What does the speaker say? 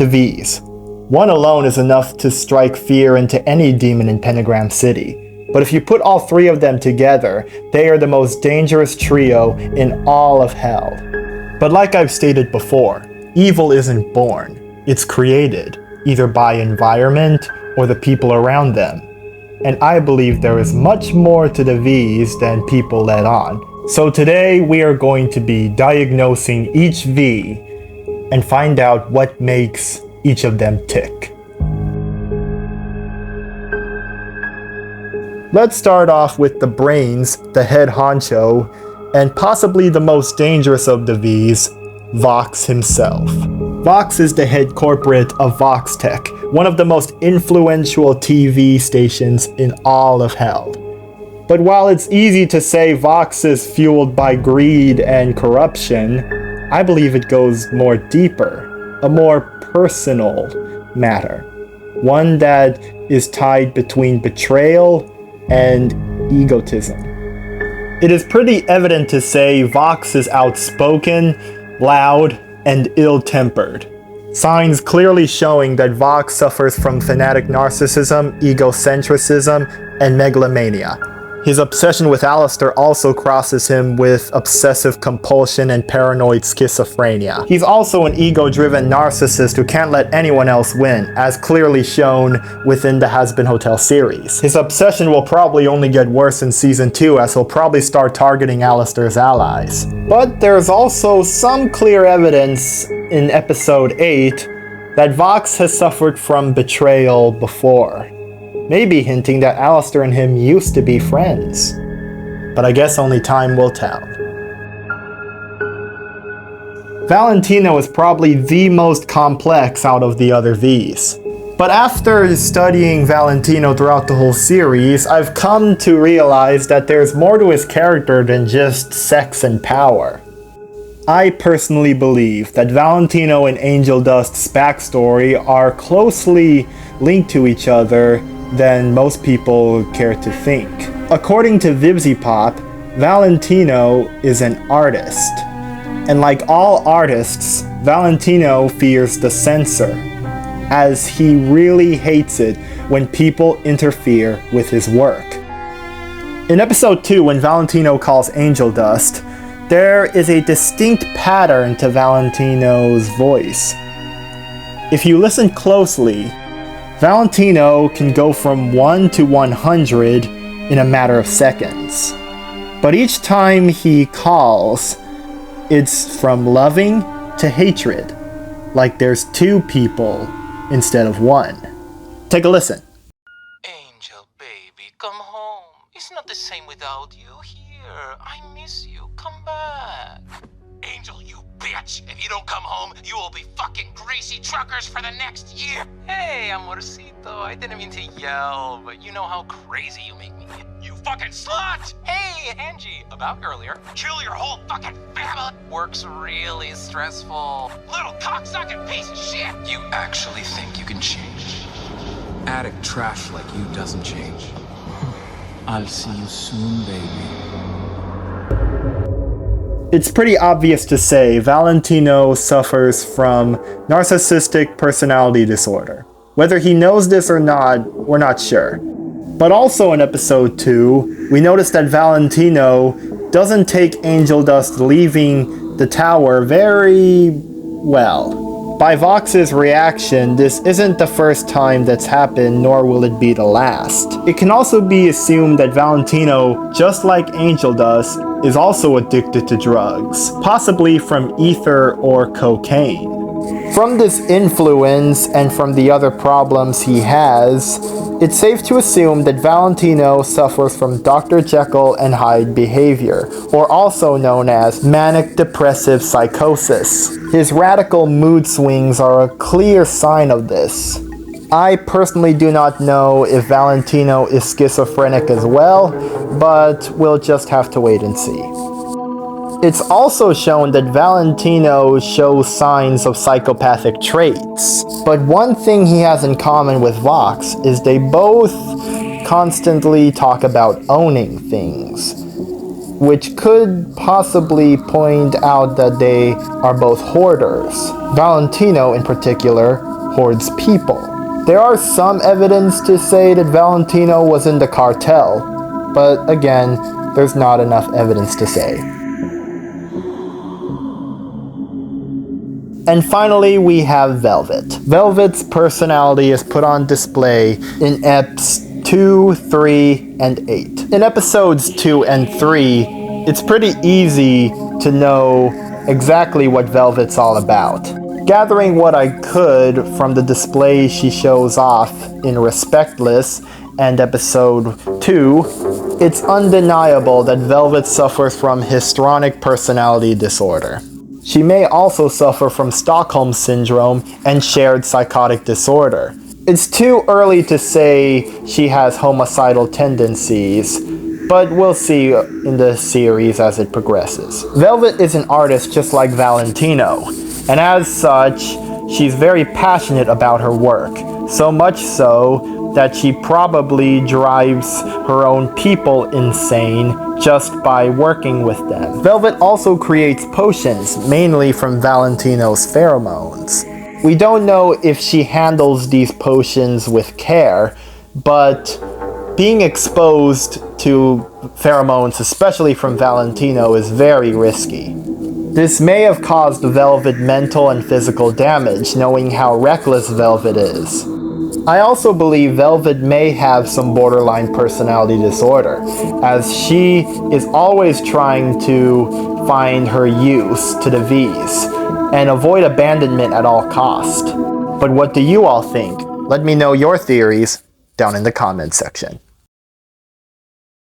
the Vees. One alone is enough to strike fear into any demon in Pentagram City. But if you put all three of them together, they are the most dangerous trio in all of hell. But like I've stated before, evil isn't born, it's created, either by environment or the people around them. And I believe there is much more to the Vees than people let on. So today we are going to be diagnosing each V and find out what makes each of them tick. Let's start off with the brains, the head honcho, and possibly the most dangerous of the V's, Vox himself. Vox is the head corporate of Vox Tech, one of the most influential TV stations in all of hell. But while it's easy to say Vox is fueled by greed and corruption, I believe it goes more deeper, a more personal matter. One that is tied between betrayal and egotism. It is pretty evident to say Vox is outspoken, loud, and ill-tempered. Signs clearly showing that Vox suffers from fanatic narcissism, egocentrism, and megalomania. His obsession with Alistair also crosses him with obsessive compulsion and paranoid schizophrenia. He's also an ego-driven narcissist who can't let anyone else win, as clearly shown within the Hazbin Hotel series. His obsession will probably only get worse in Season 2, as he'll probably start targeting Alistair's allies. But there's also some clear evidence in Episode 8 that Vox has suffered from betrayal before. Maybe hinting that Alistair and him used to be friends. But I guess only time will tell. Valentino is probably the most complex out of the other V's. But after studying Valentino throughout the whole series, I've come to realize that there's more to his character than just sex and power. I personally believe that Valentino and Angel Dust's backstory are closely linked to each other than most people care to think. According to VibsyPop, Valentino is an artist. And like all artists, Valentino fears the censor, as he really hates it when people interfere with his work. In episode 2, when Valentino calls Angel Dust, there is a distinct pattern to Valentino's voice. If you listen closely, Valentino can go from 1 to 100 in a matter of seconds. But each time he calls, it's from loving to hatred, like there's two people instead of one. Take a listen. Angel, baby, come home. It's not the same without you here. I miss you. Come back. Angel, you bitch! If you don't come home, you will be fucking greasy truckers for the next year! Hey, amorcito, I didn't mean to yell, but you know how crazy you make me. You fucking slut! Hey, Angie, about earlier. Kill your whole fucking family! Work's really stressful. Little cocksucking piece of shit! You actually think you can change? Addict trash like you doesn't change. I'll see you soon, baby. It's pretty obvious to say Valentino suffers from narcissistic personality disorder. Whether he knows this or not, we're not sure. But also in episode 2, we notice that Valentino doesn't take Angel Dust leaving the tower very well. By Vox's reaction, this isn't the first time that's happened, nor will it be the last. It can also be assumed that Valentino, just like Angel Dust, is also addicted to drugs, possibly from ether or cocaine. From this influence and from the other problems he has, it's safe to assume that Valentino suffers from Dr. Jekyll and Hyde behavior, or also known as manic depressive psychosis. His radical mood swings are a clear sign of this. I personally do not know if Valentino is schizophrenic as well, but we'll just have to wait and see. It's also shown that Valentino shows signs of psychopathic traits, but one thing he has in common with Vox is they both constantly talk about owning things. which could possibly point out that they are both hoarders. Valentino, in particular, hoards people. There are some evidence to say that Valentino was in the cartel, but again, there's not enough evidence to say. And finally, we have Velvet. Velvet's personality is put on display in Eps 2, 3, and 8. In episodes 2 and 3, it's pretty easy to know exactly what Velvet's all about. Gathering what I could from the display she shows off in Respectless and episode 2, it's undeniable that Velvet suffers from histrionic personality disorder. She may also suffer from Stockholm Syndrome and shared psychotic disorder. It's too early to say she has homicidal tendencies, but we'll see in the series as it progresses. Velvet is an artist just like Valentino, and as such, she's very passionate about her work, so much so that she probably drives her own people insane just by working with them. Velvet also creates potions, mainly from Valentino's pheromones. We don't know if she handles these potions with care, but being exposed to pheromones, especially from Valentino, is very risky. This may have caused Velvet mental and physical damage, knowing how reckless Velvet is. I also believe Velvet may have some borderline personality disorder, as she is always trying to find her use to the Vees and avoid abandonment at all cost. But what do you all think? Let me know your theories down in the comments section.